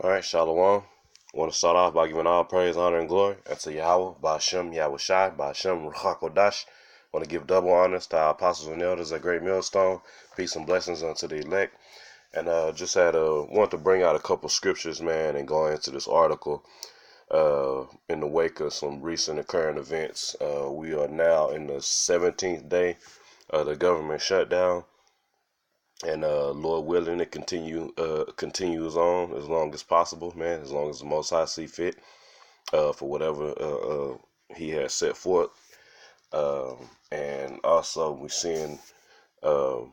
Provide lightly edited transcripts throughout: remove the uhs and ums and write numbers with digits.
All right, Shalom. I want to start off by giving all praise, honor, and glory unto Yahweh, Ba'ashem, Yahweh Shai, Ba'ashem, Ruach HaKodesh. I want to give double honors to our apostles and elders at Great Millstone. Peace and blessings unto the elect. And just want to bring out a couple scriptures, man, and go into this article in the wake of some recent and current events. We are now in the 17th day of the government shutdown. And Lord willing, it continues on as long as possible, man. As long as the Most High see fit, for whatever He has set forth. And also, we're seeing, well,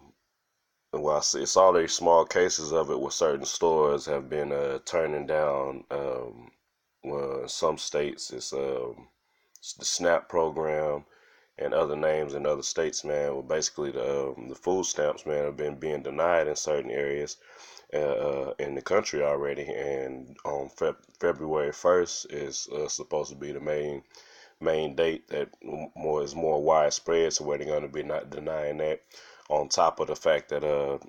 I see it's all these small cases of it, where certain stores have been turning down. Well, in some states, it's the SNAP program and other names in other states, man. Well, basically the food stamps, man, have been being denied in certain areas in the country already. And on February 1st is supposed to be the main date that is more widespread, so where they're going to be not denying that. On top of the fact that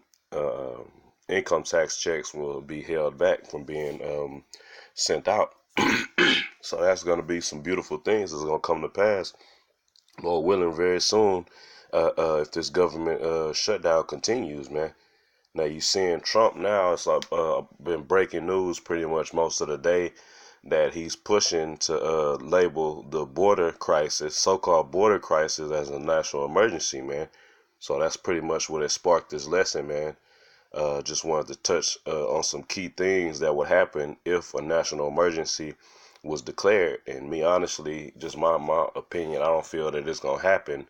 income tax checks will be held back from being sent out. So that's going to be some beautiful things that's going to come to pass, Lord willing, very soon, if this government shutdown continues, man. Now you seeing Trump now, it's been breaking news pretty much most of the day that he's pushing to label the border crisis, so-called border crisis, as a national emergency, man. So that's pretty much what it sparked this lesson, man. Just wanted to touch on some key things that would happen if a national emergency was declared. And me, honestly, just my opinion, I don't feel that it's going to happen,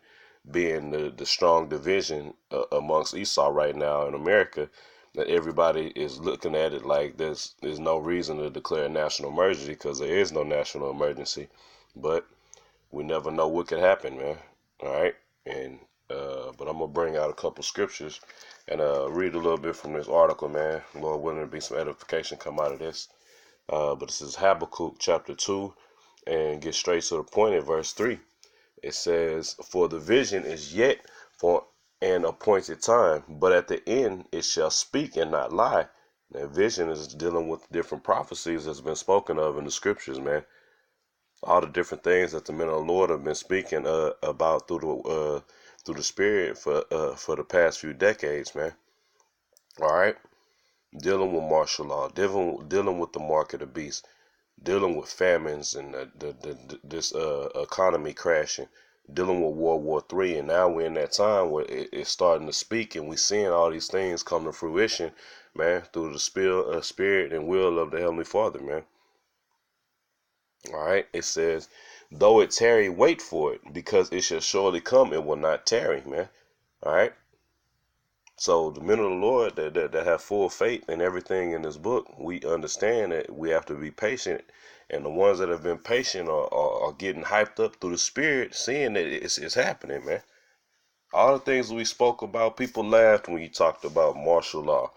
being the strong division amongst Esau right now in America, that everybody is looking at it like there's no reason to declare a national emergency, because there is no national emergency. But we never know what could happen, man. All right. And but I'm gonna bring out a couple scriptures and read a little bit from this article, man. Lord willing, to be some edification come out of this. But this is Habakkuk chapter 2, and get straight to the point at verse 3. It says, "For the vision is yet for an appointed time, but at the end it shall speak and not lie." That vision is dealing with different prophecies that's been spoken of in the scriptures, man. All the different things that the men of the Lord have been speaking about through the Spirit for the past few decades, man. All right, dealing with martial law, dealing with the mark of the beast, dealing with famines and this economy crashing, dealing with World War III, and now we're in that time where it's starting to speak, and we're seeing all these things come to fruition, man, through the spirit and will of the Heavenly Father, man. All right, it says, "Though it tarry, wait for it, because it shall surely come; it will not tarry," man. All right. So the men of the Lord that have full faith in everything in this book, we understand that we have to be patient. And the ones that have been patient are getting hyped up through the Spirit, seeing that it's happening, man. All the things we spoke about, people laughed when you talked about martial law,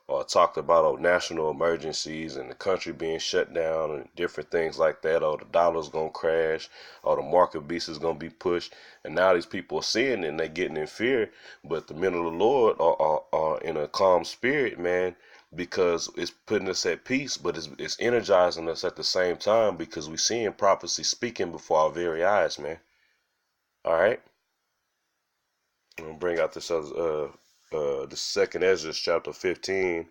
or talked about national emergencies and the country being shut down and different things like that, or the dollar's gonna crash, or the market beast is gonna be pushed. And now these people are seeing it and they're getting in fear. But the men of the Lord are in a calm spirit, man, because it's putting us at peace, but it's energizing us at the same time, because we're seeing prophecy speaking before our very eyes, man. All right. I'm gonna bring out this the second Ezra chapter 15,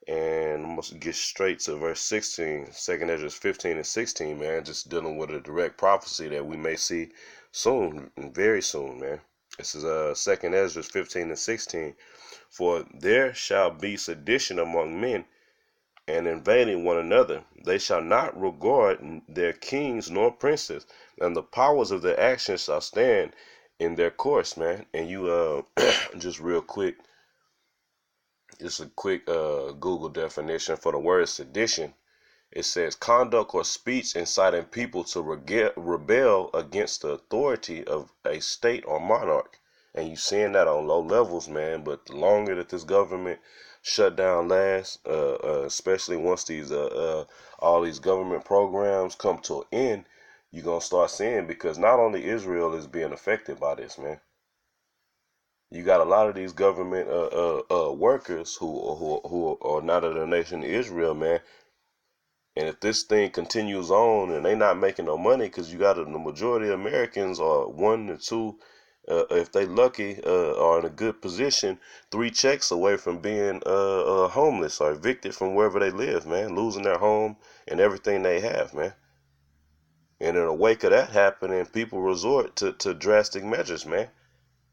and I'm gonna get straight to verse 16. Second Ezra 15 and 16, man, just dealing with a direct prophecy that we may see soon, very soon, man. This is Second Ezra 15 and 16. "For there shall be sedition among men, and invading one another. They shall not regard their kings nor princes, and the powers of their actions shall stand in their course," man. And you just real quick, just a quick Google definition for the word sedition. It says conduct or speech inciting people to rebel against the authority of a state or monarch. And you seeing that on low levels, man. But the longer that this government shutdown lasts, especially once these all these government programs come to an end, you're gonna start seeing, because not only Israel is being affected by this, man. You got a lot of these government workers who are not of the nation of Israel, man. And if this thing continues on and they not making no money, because you got the majority of Americans are one or two, if they lucky, are in a good position, 3 checks away from being homeless or evicted from wherever they live, man, losing their home and everything they have, man. And in the wake of that happening, people resort to drastic measures, man.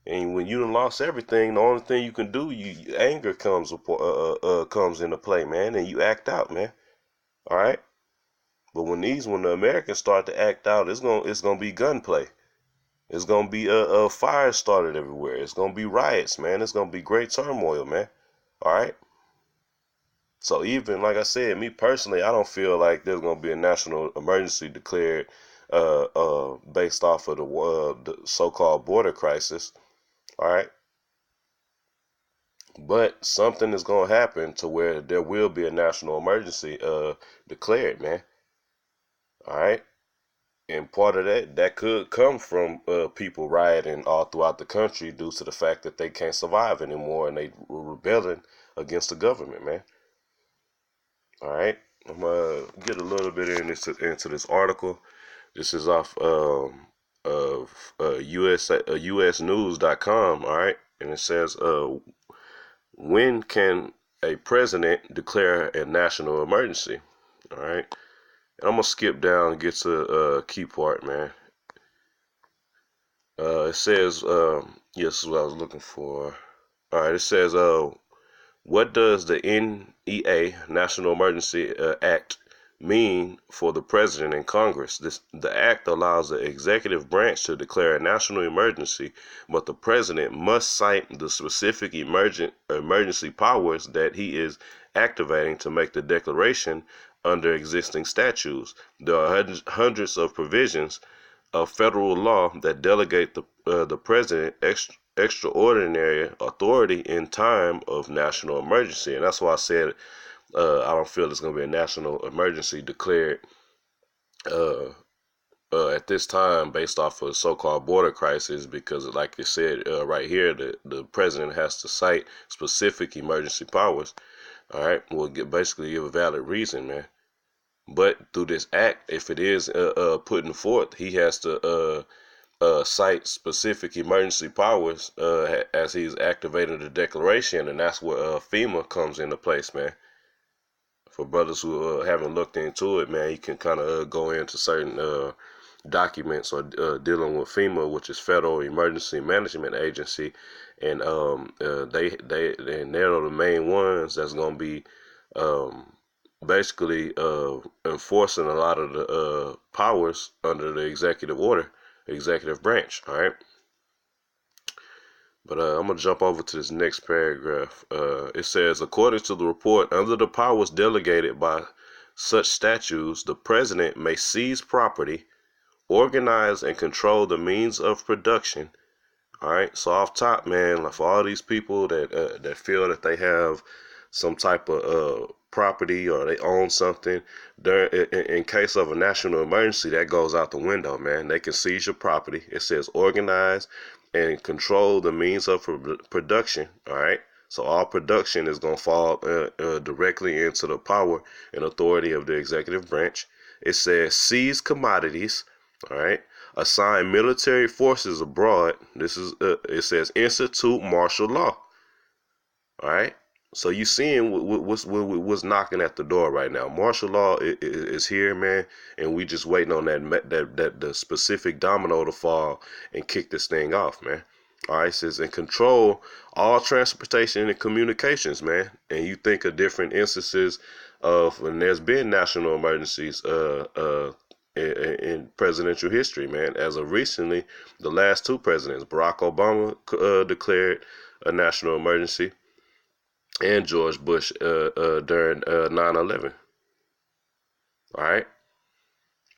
And when you done lost everything, the only thing you can do, anger comes into play, man, and you act out, man. All right. But when the Americans start to act out, it's gonna be gunplay. It's gonna be fires started everywhere. It's gonna be riots, man. It's gonna be great turmoil, man. All right. So even like I said, me personally, I don't feel like there's gonna be a national emergency declared, based off of the so-called border crisis. All right. But something is gonna happen to where there will be a national emergency declared, man. All right. And part of that could come from people rioting all throughout the country due to the fact that they can't survive anymore and they were rebelling against the government, man. All right, I'm gonna get a little bit into this article. This is off of usnews.com. All right, and it says, when can a president declare a national emergency? All right, and I'm gonna skip down and get to a key part, man. It says, yes, this is what I was looking for. All right, it says, what does the NEA, National Emergency Act, mean for the president and Congress? The act allows the executive branch to declare a national emergency, but the president must cite the specific emergency powers that he is activating to make the declaration under existing statutes. There are hundreds of provisions of federal law that delegate the president extraordinary authority in time of national emergency. And that's why I said I don't feel there's going to be a national emergency declared at this time based off of so-called border crisis, because like you said right here, the president has to cite specific emergency powers. All right, well, basically give a valid reason, man. But through this act, if it is putting forth, he has to cite specific emergency powers as he's activating the declaration, and that's where FEMA comes into place, man. For brothers who haven't looked into it, man, you can kind of go into certain documents or dealing with FEMA, which is Federal Emergency Management Agency, and they're the main ones that's gonna be basically enforcing a lot of the powers under the executive branch. All right. But I'm going to jump over to this next paragraph. It says, according to the report, under the powers delegated by such statutes, the president may seize property, organize and control the means of production. All right. So off top, man, like for all these people that feel that they have some type of property or they own something, in case of a national emergency, that goes out the window, man. They can seize your property. It says organize and control the means of production. All right. So all production is going to fall directly into the power and authority of the executive branch. It says seize commodities. All right. Assign military forces abroad. This is it says institute martial law. All right. So you seeing what's knocking at the door right now? Martial law is here, man, and we just waiting on that the specific domino to fall and kick this thing off, man. All right, it says and control all transportation and communications, man. And you think of different instances of when there's been national emergencies in presidential history, man. As of recently, the last two presidents, Barack Obama declared a national emergency, and George Bush during 9/11. All right.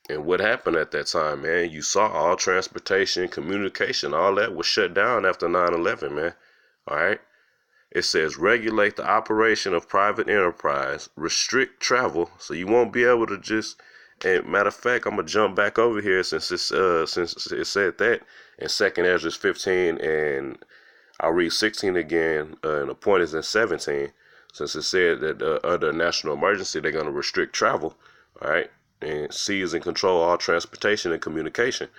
And what happened at that time, man? You saw all transportation, communication, all that was shut down after 9/11, man. All right. It says regulate the operation of private enterprise, restrict travel, so you won't be able to just. And matter of fact, I'm gonna jump back over here since it said that in 2nd Ezra 15, and I'll read 16 again, and the point is in 17, since it said that under a national emergency they're going to restrict travel. All right. And C is in control of all transportation and communication.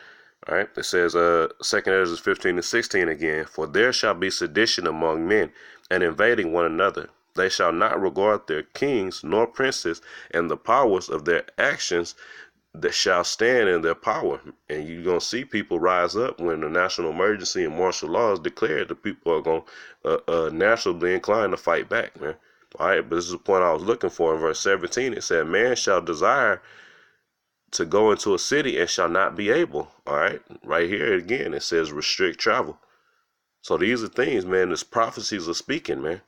All right. It says, 2 Ezra 15-16 again, for there shall be sedition among men and invading one another. They shall not regard their kings nor princes, and the powers of their actions that shall stand in their power. And you're going to see people rise up when the national emergency and martial law is declared. The people are going to naturally inclined to fight back, man. All right, but this is the point I was looking for in verse 17. It said, man shall desire to go into a city and shall not be able. All right, right here again, it says restrict travel. So these are things, man, this prophecies are speaking, man.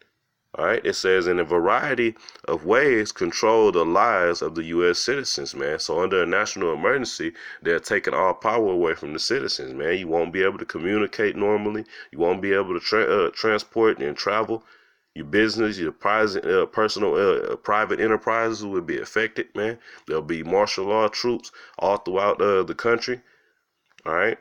All right, it says in a variety of ways control the lives of the U.S. citizens, man. So under a national emergency, they're taking all power away from the citizens, man. You won't be able to communicate normally. You won't be able to transport and travel. Your business, your private, private enterprises will be affected, man. There'll be martial law troops all throughout the country. All right.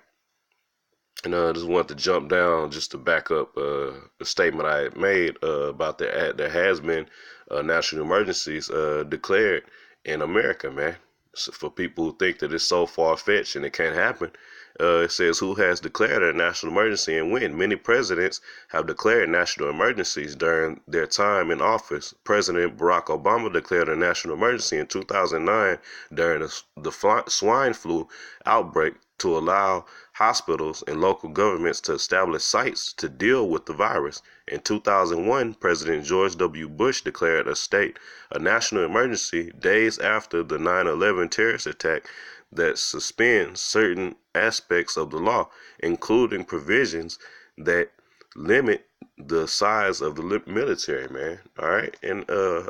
And I just wanted to jump down just to back up the statement I had made about there has been national emergencies declared in America, man. So for people who think that it's so far-fetched and it can't happen, it says who has declared a national emergency and when. Many presidents have declared national emergencies during their time in office. President Barack Obama declared a national emergency in 2009 during the swine flu outbreak to allow hospitals and local governments to establish sites to deal with the virus. In 2001, President George W. Bush declared a national emergency days after the 9/11 terrorist attack that suspends certain aspects of the law, including provisions that limit the size of the military, man. All right, and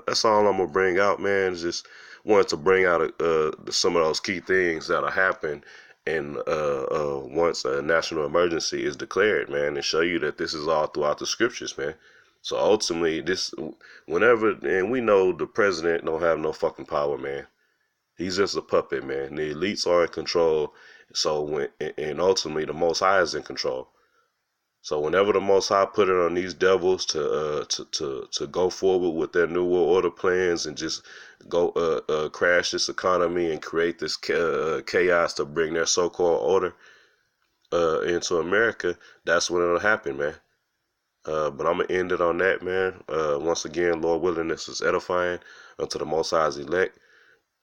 that's all I'm gonna bring out, man. Just wanted to bring out some of those key things that'll happen and once a national emergency is declared, man, and show you that this is all throughout the scriptures, man. So ultimately, and we know the president don't have no fucking power, man. He's just a puppet, man. The elites are in control. And ultimately the Most High is in control. So whenever the Most High put it on these devils to go forward with their New World Order plans and just go crash this economy and create this chaos to bring their so-called order into America, that's when it'll happen, man. But I'm gonna end it on that, man. Once again, Lord willing, this is edifying unto the Most High's elect.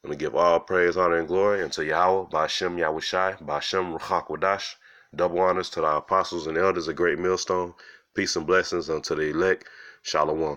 I'm gonna give all praise, honor, and glory unto Yahweh, Ba'Shem Yahushai, Ba'Shem Ruach Wadash. Double honors to the apostles and elders of Great Millstone. Peace and blessings unto the elect. Shalom.